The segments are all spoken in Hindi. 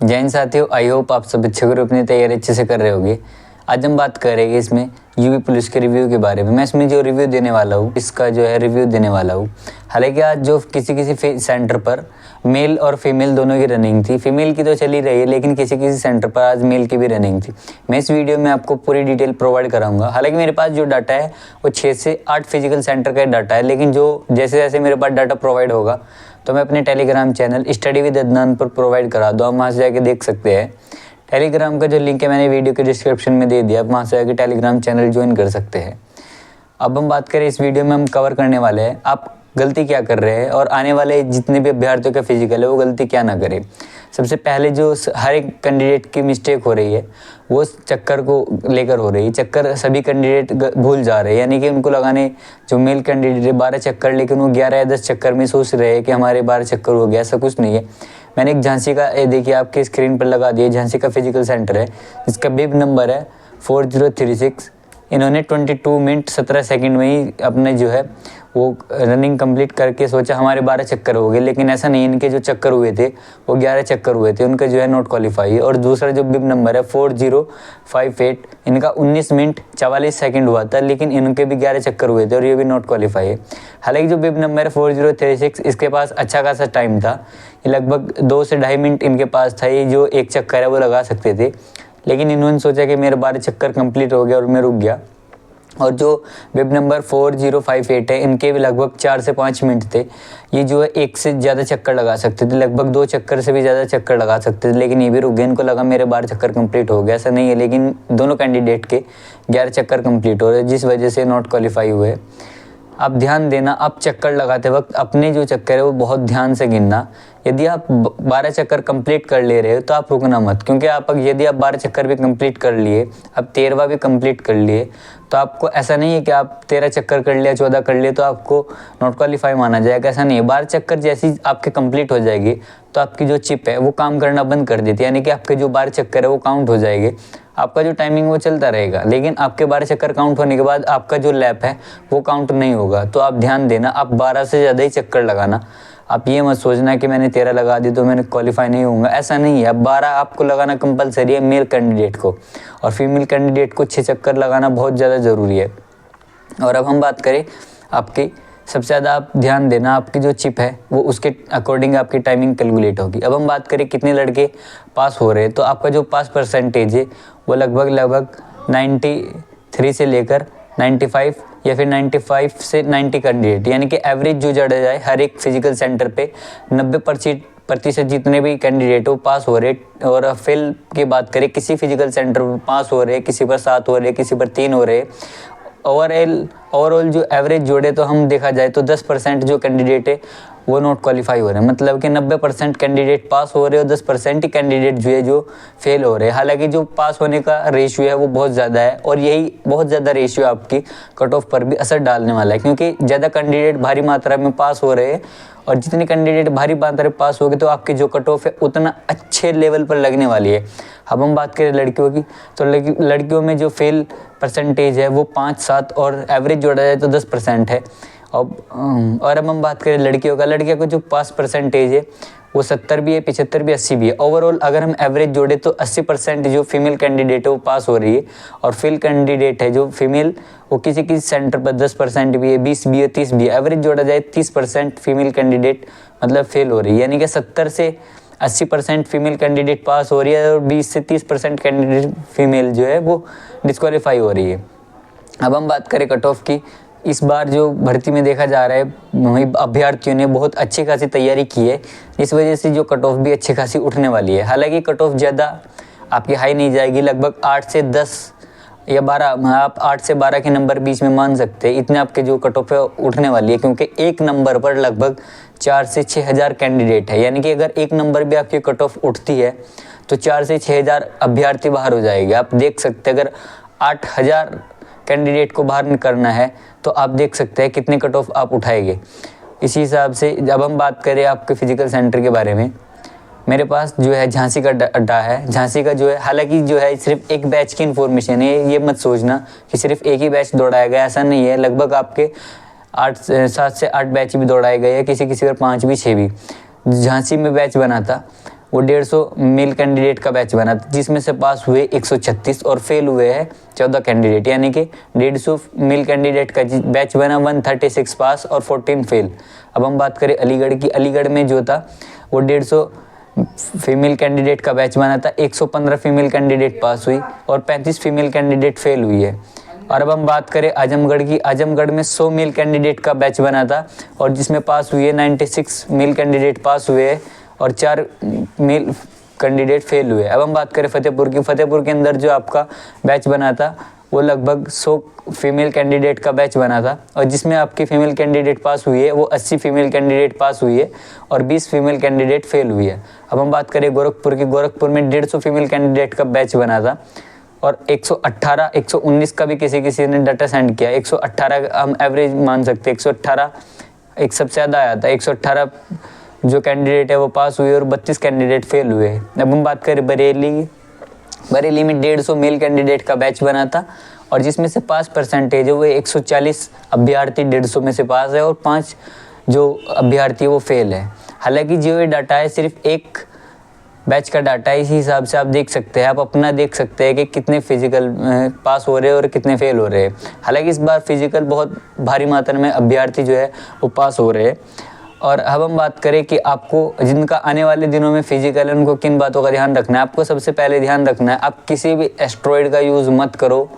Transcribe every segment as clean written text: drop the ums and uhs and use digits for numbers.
जय हिंद साथियों, आई होप आप सब अच्छे करो, अपनी तैयारी अच्छे से कर रहे होगे। आज हम बात करेंगे इसमें यूपी पुलिस के रिव्यू के बारे में। मैं इसमें जो रिव्यू देने वाला हूँ, इसका जो है रिव्यू देने वाला हूँ। हालांकि आज जो किसी सेंटर पर मेल और फीमेल दोनों की रनिंग थी, फीमेल की तो चली रही है लेकिन किसी सेंटर पर आज मेल की भी रनिंग थी। मैं इस वीडियो में आपको पूरी डिटेल प्रोवाइड कराऊंगा। हालांकि मेरे पास जो डाटा है वो 6 से 8 फिजिकल सेंटर का डाटा है, लेकिन जो जैसे जैसे मेरे पास डाटा प्रोवाइड होगा तो मैं अपने Telegram channel study with Adnan पर प्रोवाइड करा दूँ। आप वहाँ से जाके देख सकते हैं। टेलीग्राम का जो लिंक है मैंने वीडियो के डिस्क्रिप्शन में दे दिया, आप वहाँ से जाके टेलीग्राम चैनल ज्वाइन कर सकते हैं। अब हम बात करें, इस वीडियो में हम कवर करने वाले हैं आप गलती क्या कर रहे हैं और आने वाले जितने भी अभ्यर्थियों का फिजिकल है वो गलती क्या ना करें। सबसे पहले जो हर एक कैंडिडेट की मिस्टेक हो रही है वो चक्कर को लेकर हो रही है। चक्कर सभी कैंडिडेट भूल जा रहे हैं, यानी कि उनको लगाने जो मेल कैंडिडेट है 12 चक्कर, लेकिन वो 11 या 10 चक्कर में सोच रहे हैं कि हमारे 12 चक्कर हो गया। ऐसा कुछ नहीं है। मैंने एक झांसी का देखिए आपके स्क्रीन पर लगा दिया, झांसी का फिजिकल सेंटर है जिसका बिब नंबर है 4036। इन्होंने 22 मिनट 17 सेकंड में ही अपने जो है वो रनिंग कंप्लीट करके सोचा हमारे 12 चक्कर हो गए, लेकिन ऐसा नहीं। इनके जो चक्कर हुए थे वो 11 चक्कर हुए थे, उनका जो है नॉट क्वालिफाई। और दूसरा जो बिब नंबर है 4058, इनका 19 मिनट 44 सेकंड हुआ था, लेकिन इनके भी 11 चक्कर हुए थे और ये भी नॉट क्वालिफाई है। हालांकि जो बिब नंबर है 4036, इसके पास अच्छा खासा टाइम था, ये लगभग 2 से 2.5 मिनट इनके पास था। ये जो एक चक्कर है वो लगा सकते थे, लेकिन इन्होंने सोचा कि मेरे 12 चक्कर कंप्लीट हो गया और मैं रुक गया। और जो वेब नंबर 4058 है, इनके भी लगभग 4 से 5 मिनट थे। ये जो है 1 से ज़्यादा चक्कर लगा सकते थे, लगभग 2 चक्कर से भी ज़्यादा चक्कर लगा सकते थे, लेकिन ये भी रुक गए। इनको लगा मेरे 12 चक्कर कंप्लीट हो गया, ऐसा नहीं है। लेकिन दोनों कैंडिडेट के 11 चक्कर कंप्लीट हो रहे, जिस वजह से नॉट क्वालिफाई हुए। आप ध्यान देना, आप चक्कर लगाते वक्त अपने जो चक्कर है वो बहुत ध्यान से गिनना। यदि आप 12 चक्कर कंप्लीट कर ले रहे हो तो आप रुकना मत, क्योंकि यदि आप 12 चक्कर भी कंप्लीट कर लिए, अब 13वां भी कंप्लीट कर लिए, तो आपको ऐसा नहीं है कि आप 13 चक्कर कर लिया, 14 कर लिए तो आपको नॉट क्वालिफाई माना जाएगा। ऐसा नहीं है। 12 चक्कर जैसी आपके कंप्लीट हो जाएगी तो आपकी जो चिप है वो काम करना बंद कर देती है, यानी कि आपके जो 12 चक्कर है वो काउंट हो जाएंगे। आपका जो टाइमिंग वो चलता रहेगा, लेकिन आपके 12 चक्कर काउंट होने के बाद आपका जो लैप है वो काउंट नहीं होगा। तो आप ध्यान देना, आप 12 से ज़्यादा ही चक्कर लगाना। आप ये मत सोचना कि मैंने 13 लगा दी तो मैंने क्वालिफाई नहीं होऊंगा, ऐसा नहीं है। अब 12 आपको लगाना कंपलसरी है मेल कैंडिडेट को, और फीमेल कैंडिडेट को 6 चक्कर लगाना बहुत ज़्यादा ज़रूरी है। और अब हम बात करें आपकी, सबसे ज़्यादा आप ध्यान देना, आपकी जो चिप है वो उसके अकॉर्डिंग आपकी टाइमिंग कैलकुलेट होगी। अब हम बात करें कितने लड़के पास हो रहे हैं, तो आपका जो पास परसेंटेज है वो लगभग 93 से लेकर 95 या फिर 95 से 90 कैंडिडेट, यानी कि एवरेज जो जड़ा जाए हर एक फिजिकल सेंटर पे 90% जितने भी कैंडिडेट वो पास हो रहे। और फेल की बात करें, किसी फिजिकल सेंटर पर पास हो रहे, किसी पर 7 हो रहे, किसी पर 3 हो रहे। ओवरऑल जो एवरेज जोड़े तो हम देखा जाए तो 10% जो कैंडिडेट है वो नॉट क्वालिफाई हो रहे हैं, मतलब कि 90% कैंडिडेट पास हो रहे हैं और 10% ही कैंडिडेट जो है जो फेल हो रहे हैं। हालांकि जो पास होने का रेशियो है वो बहुत ज़्यादा है, और यही बहुत ज़्यादा रेशियो आपकी कट ऑफ पर भी असर डालने वाला है, क्योंकि ज़्यादा कैंडिडेट भारी मात्रा में पास हो रहे हैं, और जितने कैंडिडेट भारी मात्रा में पास हो गए तो आपकी जो कट ऑफ है उतना अच्छे लेवल पर लगने वाली है। अब हम बात करें लड़कियों की, तो लड़कियों में जो फेल परसेंटेज है वो 5, 7 और एवरेज जोड़ा जाए तो 10% है। और अब हम बात करें लड़कियों को जो पास परसेंटेज है वो 70 भी है, 75 भी, 80 भी है। ओवरऑल अगर हम एवरेज जोड़े तो 80% जो फीमेल कैंडिडेट है वो पास हो रही है, और फेल कैंडिडेट है जो फीमेल वो किसी सेंटर पर 10% भी है, 20 भी है, 30 भी है। एवरेज जोड़ा जाए 30% फीमेल कैंडिडेट मतलब फेल हो रही है, यानी कि 70 से 80% फीमेल कैंडिडेट पास हो रही है और 20 से 30% कैंडिडेट फीमेल जो है वो डिस्क्वालीफाई हो रही है। अब हम बात करें कट ऑफ की, इस बार जो भर्ती में देखा जा रहा है अभ्यर्थियों ने बहुत अच्छी खासी तैयारी की है, इस वजह से जो कट ऑफ भी अच्छी खासी उठने वाली है। हालांकि कट ऑफ ज़्यादा आपकी हाई नहीं जाएगी, लगभग 8 से 10 या 12, आप 8 से 12 के नंबर बीच में मान सकते हैं, इतने आपके जो कट ऑफ है उठने वाली है, क्योंकि एक नंबर पर लगभग 4 से 6 हज़ार कैंडिडेट है। यानी कि अगर एक नंबर भी आपकी कट ऑफ उठती है तो 4 से 6 हज़ार अभ्यर्थी बाहर हो जाएंगे। आप देख सकते हैं, अगर 8,000 कैंडिडेट को बाहर करना है तो आप देख सकते हैं कितने कट ऑफ आप उठाएंगे। इसी हिसाब से जब हम बात करें आपके फिजिकल सेंटर के बारे में, मेरे पास जो है झांसी का अड्डा है। झांसी का जो है, हालांकि जो है सिर्फ एक बैच की इन्फॉर्मेशन है, ये मत सोचना कि सिर्फ एक ही बैच दौड़ाया गया, ऐसा नहीं है। लगभग आपके 7 से 8 बैच भी दौड़ाए गए हैं, किसी पर 5 भी 6 भी। झांसी में बैच बना था वो 150 मेल कैंडिडेट का बैच बना था, जिसमें से पास हुए 136 और फेल हुए हैं 14 कैंडिडेट, यानी कि 150 मेल कैंडिडेट का बैच बना, 136 पास और 14 फेल। अब हम बात करें अलीगढ़ की, अलीगढ़ में जो था वो 150 फीमेल कैंडिडेट का बैच बना था, 115 फीमेल कैंडिडेट पास हुई और 35 फीमेल कैंडिडेट फेल हुई है। और अब हम बात करें आजमगढ़ की, आजमगढ़ में 100 मेल कैंडिडेट का बैच बना था और जिसमें पास हुए 96 मेल कैंडिडेट पास हुए और 4 मेल कैंडिडेट फेल हुए। अब हम बात करें फतेहपुर की, फतेहपुर के अंदर जो आपका बैच बना था वो लगभग 100 फीमेल कैंडिडेट का बैच बना था और जिसमें आपकी फीमेल कैंडिडेट पास हुई है वो 80 फीमेल कैंडिडेट पास हुई है और 20 फीमेल कैंडिडेट फेल हुई है। अब हम बात करें गोरखपुर की, गोरखपुर में 150 फीमेल कैंडिडेट का बैच बना था और 118 119 का भी किसी ने डाटा सेंड किया, 118 हम एवरेज मान सकते हैं, 118 एक सबसे ज़्यादा आया था, 118 जो कैंडिडेट है वो पास हुए और 32 कैंडिडेट फेल हुए। अब हम बात करें बरेली, बरेली में 150 मेल कैंडिडेट का बैच बना था और जिसमें से पास परसेंटेज है वो 140 अभ्यर्थी 150 में से पास है और 5 जो अभ्यर्थी वो फेल है। हालांकि जो ये डाटा है सिर्फ एक बैच का डाटा है, इसी हिसाब से आप देख सकते हैं, आप अपना देख सकते हैं कि कितने फिजिकल पास हो रहे हैं और कितने फेल हो रहे हैं। हालांकि इस बार फिजिकल बहुत भारी मात्रा में अभ्यर्थी जो है वो पास हो रहे हैं। और अब हम बात करें कि आपको जिनका आने वाले दिनों में फिजिकल है उनको किन बातों का ध्यान रखना है। आपको सबसे पहले ध्यान रखना है आप किसी भी एस्टेरॉयड का यूज़ मत करो,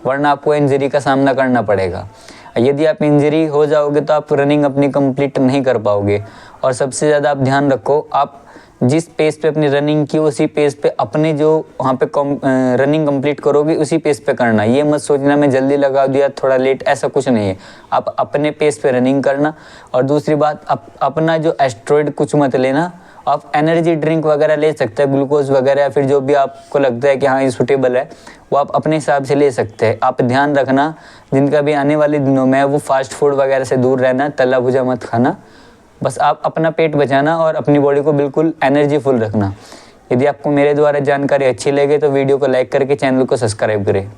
वरना आपको इंजरी का सामना करना पड़ेगा। यदि आप इंजरी हो जाओगे तो आप रनिंग अपनी कंप्लीट नहीं कर पाओगे। और सबसे ज़्यादा आप ध्यान रखो, आप जिस पेस पे अपनी रनिंग की उसी पेस पे अपने जो वहाँ पे रनिंग कंप्लीट करोगे उसी पेस पे करना। ये मत सोचना मैं जल्दी लगा दिया थोड़ा लेट, ऐसा कुछ नहीं है। आप अपने पेस पे रनिंग करना। और दूसरी बात, अपना जो एस्टेरॉयड कुछ मत लेना, आप एनर्जी ड्रिंक वगैरह ले सकते हैं, ग्लूकोज वगैरह, या फिर जो भी आपको लगता है कि हाँ ये सूटेबल है वो आप अपने हिसाब से ले सकते हैं। आप ध्यान रखना जिनका भी आने वाले दिनों में वो फास्ट फूड वगैरह से दूर रहना, तला भुजा मत खाना। बस आप अपना पेट बचाना और अपनी बॉडी को बिल्कुल एनर्जीफुल रखना। यदि आपको मेरे द्वारा जानकारी अच्छी लगे तो वीडियो को लाइक करके चैनल को सब्सक्राइब करें।